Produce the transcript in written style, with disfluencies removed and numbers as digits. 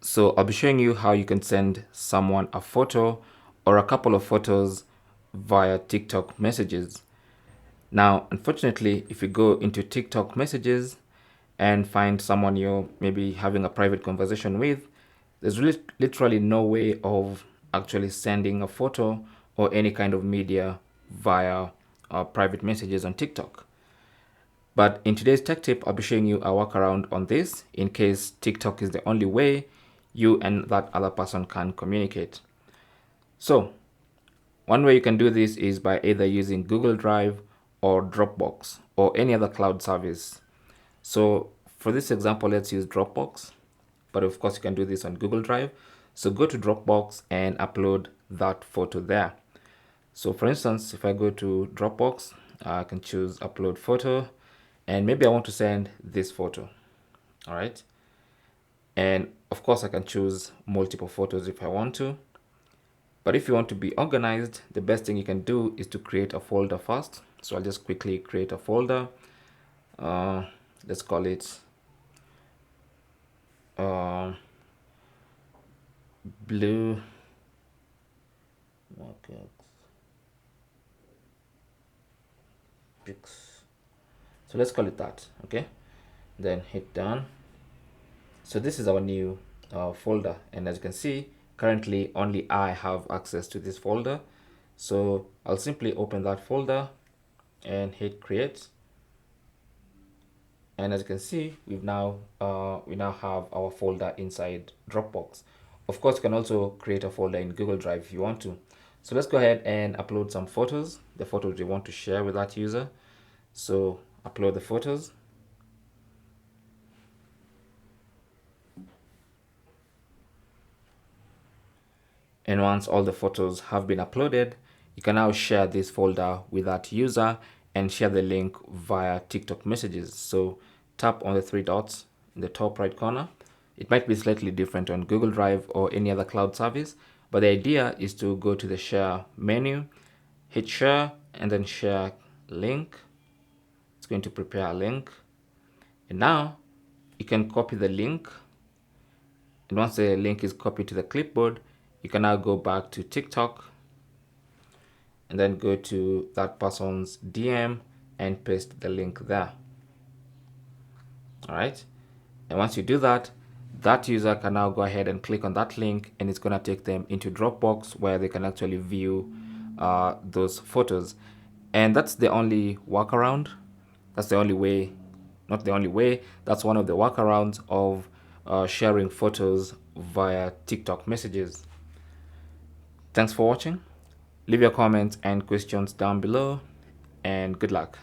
So I'll be showing you how you can send someone a photo or a couple of photos via TikTok messages. Now, unfortunately, if you go into TikTok messages and find someone you're maybe having a private conversation with, there's really literally no way of actually sending a photo or any kind of media via private messages on TikTok. But in today's tech tip, I'll be showing you a workaround on this in case TikTok is the only way you and that other person can communicate. So one way you can do this is by either using Google Drive or Dropbox or any other cloud service. So for this example, let's use Dropbox, but of course you can do this on Google Drive. So go to Dropbox and upload that photo there. So for instance, if I go to Dropbox, I can choose upload photo, and maybe I want to send this photo. All right. And of course I can choose multiple photos if I want to. But if you want to be organized, the best thing you can do is to create a folder first. So I'll just quickly create a folder. Let's call it blue market pics. So let's call it that. Okay, then hit done. So this is our new folder, and as you can see, currently only I have access to this folder. So I'll simply open that folder and hit create. And as you can see, we now have our folder inside Dropbox. Of course, you can also create a folder in Google Drive if you want to. So let's go ahead and upload some photos, the photos we want to share with that user. So upload the photos. And once all the photos have been uploaded, you can now share this folder with that user and share the link via TikTok messages. So tap on the three dots in the top right corner. It might be slightly different on Google Drive or any other cloud service, but the idea is to go to the share menu, hit share, and then share link. It's going to prepare a link. And now you can copy the link. And once the link is copied to the clipboard, you can now go back to TikTok and then go to that person's DM and paste the link there. All right. And once you do that, that user can now go ahead and click on that link, and it's going to take them into Dropbox where they can actually view those photos. And that's the only workaround. That's the only way, not the only way, that's one of the workarounds of sharing photos via TikTok messages. Thanks for watching. Leave your comments and questions down below, and good luck.